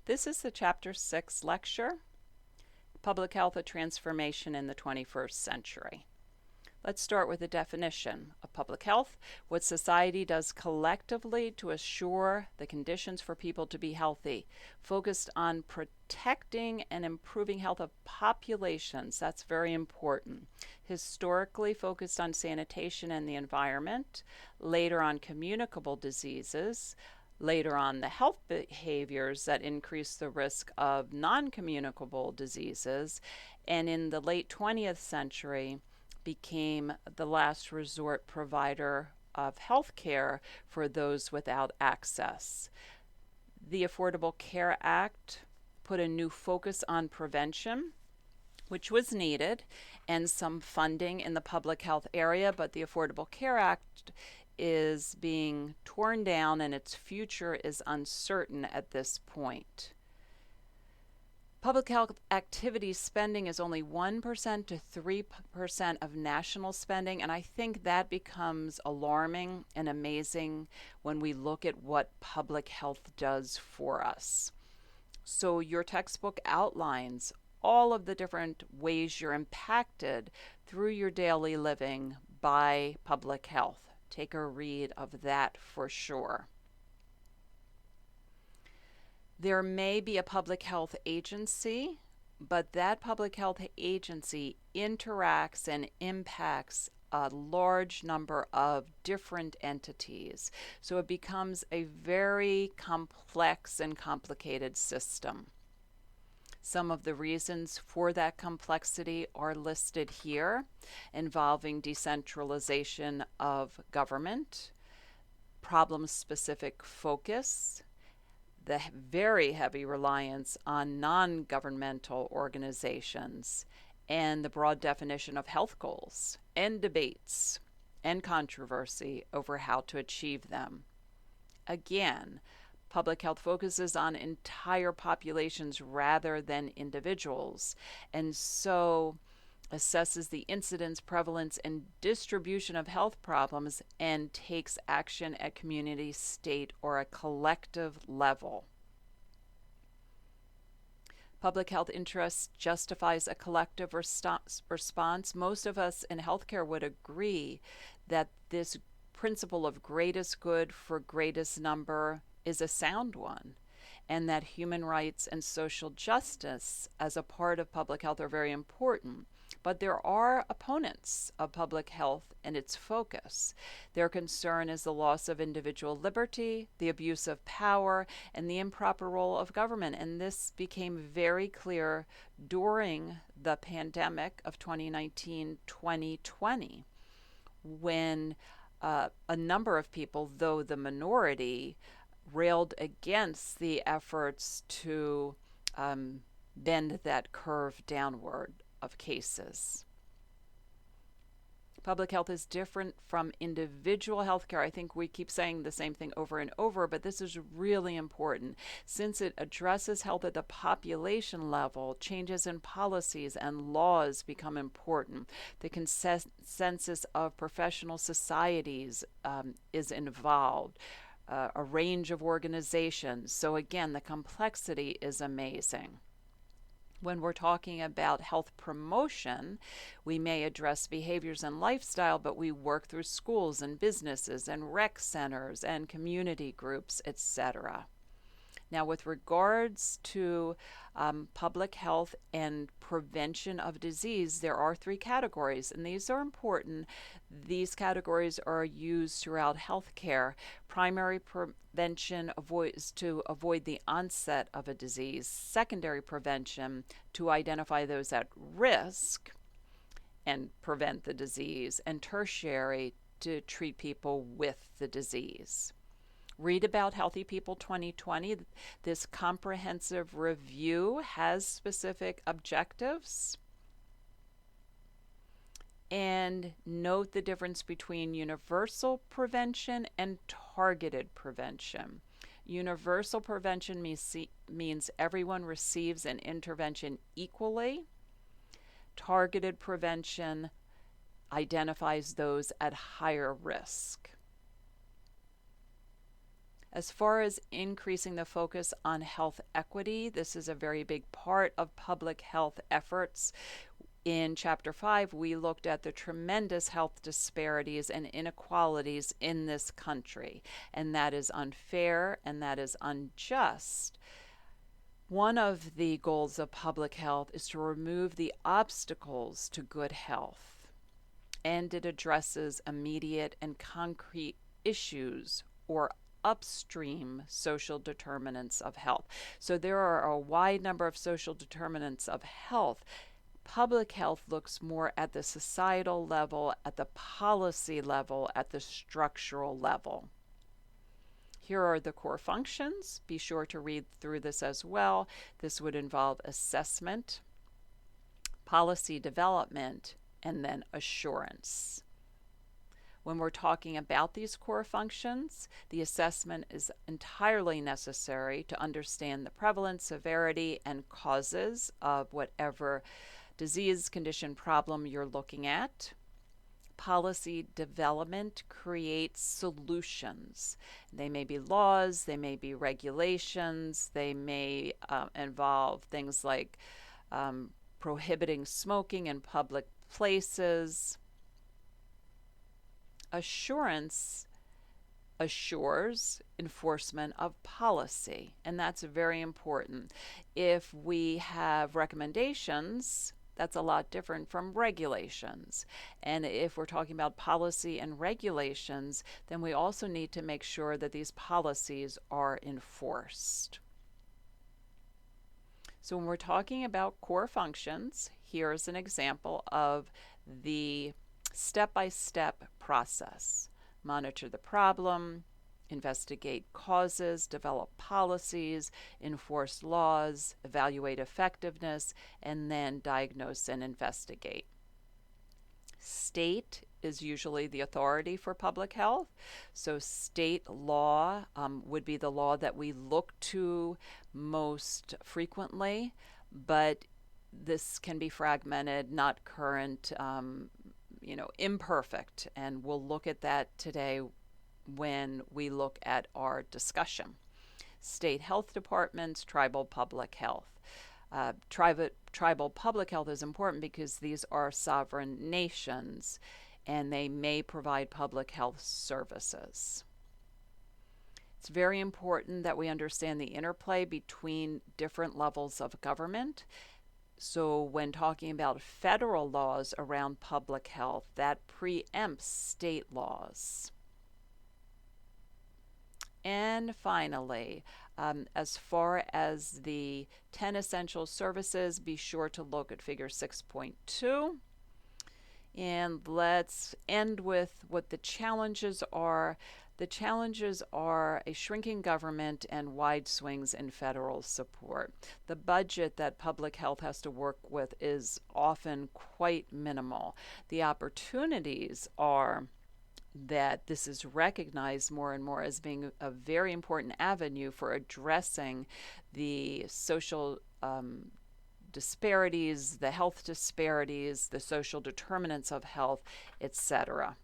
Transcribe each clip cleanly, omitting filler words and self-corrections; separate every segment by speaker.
Speaker 1: This is the Chapter 6 lecture, Public Health: A Transformation in the 21st Century. Let's start with a definition of public health: what society does collectively to assure the conditions for people to be healthy, focused on protecting and improving health of populations. That's very important. Historically focused on sanitation and the environment, later on communicable diseases, later on the health behaviors that increase the risk of non-communicable diseases, and in the late 20th century became the last resort provider of health care for those without access. The Affordable Care Act put a new focus on prevention, which was needed, and some funding in the public health area, but the Affordable Care Act is being torn down and its future is uncertain at this point. Public health activity spending is only 1% to 3% of national spending, and I think that becomes alarming and amazing when we look at what public health does for us. So your textbook outlines all of the different ways you're impacted through your daily living by public health. Take a read of that for sure. There may be a public health agency, but that public health agency interacts and impacts a large number of different entities. So it becomes a very complex and complicated system. Some of the reasons for that complexity are listed here, involving decentralization of government, problem-specific focus, the very heavy reliance on non-governmental organizations, and the broad definition of health goals, and debates and controversy over how to achieve them. Again, public health focuses on entire populations rather than individuals, and so assesses the incidence, prevalence, and distribution of health problems and takes action at community, state, or a collective level. Public health interest justifies a collective response. Most of us in healthcare would agree that this principle of greatest good for greatest number is a sound one, and that human rights and social justice as a part of public health are very important. But there are opponents of public health and its focus. Their concern is the loss of individual liberty, the abuse of power, and the improper role of government. And this became very clear during the pandemic of 2019-2020, when a number of people, though the minority, railed against the efforts to bend that curve downward of cases. Public health is different from individual healthcare. I think we keep saying the same thing over and over, but this is really important. Since it addresses health at the population level, changes in policies and laws become important. The consensus of professional societies is involved. A range of organizations. So again, the complexity is amazing. When we're talking about health promotion, we may address behaviors and lifestyle, but we work through schools and businesses and rec centers and community groups, etc. Now, with regards to public health and prevention of disease, there are three categories, and these are important. These categories are used throughout healthcare. Primary prevention is to avoid the onset of a disease. Secondary prevention, to identify those at risk and prevent the disease. And tertiary, to treat people with the disease. Read about Healthy People 2020. This comprehensive review has specific objectives. And note the difference between universal prevention and targeted prevention. Universal prevention means everyone receives an intervention equally. Targeted prevention identifies those at higher risk. As far as increasing the focus on health equity, this is a very big part of public health efforts. In Chapter 5, we looked at the tremendous health disparities and inequalities in this country, and that is unfair and that is unjust. One of the goals of public health is to remove the obstacles to good health, and it addresses immediate and concrete issues or upstream social determinants of health. So there are a wide number of social determinants of health. Public health looks more at the societal level, at the policy level, at the structural level. Here are the core functions. Be sure to read through this as well. This would involve assessment, policy development, and then assurance. When we're talking about these core functions, the assessment is entirely necessary to understand the prevalence, severity, and causes of whatever disease, condition, problem you're looking at. Policy development creates solutions. They may be laws, they may be regulations, they may involve things like prohibiting smoking in public places. Assurance assures enforcement of policy, and that's very important. If we have recommendations, that's a lot different from regulations. And if we're talking about policy and regulations, then we also need to make sure that these policies are enforced. So when we're talking about core functions, here's an example of the step-by-step process. Monitor the problem, investigate causes, develop policies, enforce laws, evaluate effectiveness, and then diagnose and investigate. State is usually the authority for public health. So state law would be the law that we look to most frequently, but this can be fragmented, not current, imperfect, and we'll look at that today when we look at our discussion. State health departments, tribal public health. Tribal public health is important because these are sovereign nations and they may provide public health services. It's very important that we understand the interplay between different levels of government. So when talking about federal laws around public health, that preempts state laws. And finally, as far as the 10 essential services, be sure to look at figure 6.2. And let's end with what the challenges are. The challenges are a shrinking government and wide swings in federal support. The budget that public health has to work with is often quite minimal. The opportunities are that this is recognized more and more as being a very important avenue for addressing the social disparities, the health disparities, the social determinants of health, etc.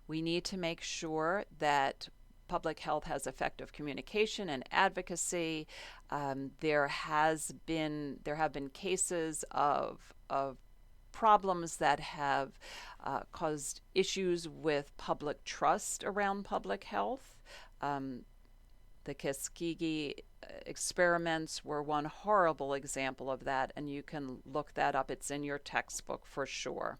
Speaker 1: We need to make sure that public health has effective communication and advocacy. There have been cases of problems that have caused issues with public trust around public health. The Tuskegee experiments were one horrible example of that, and you can look that up. It's in your textbook for sure.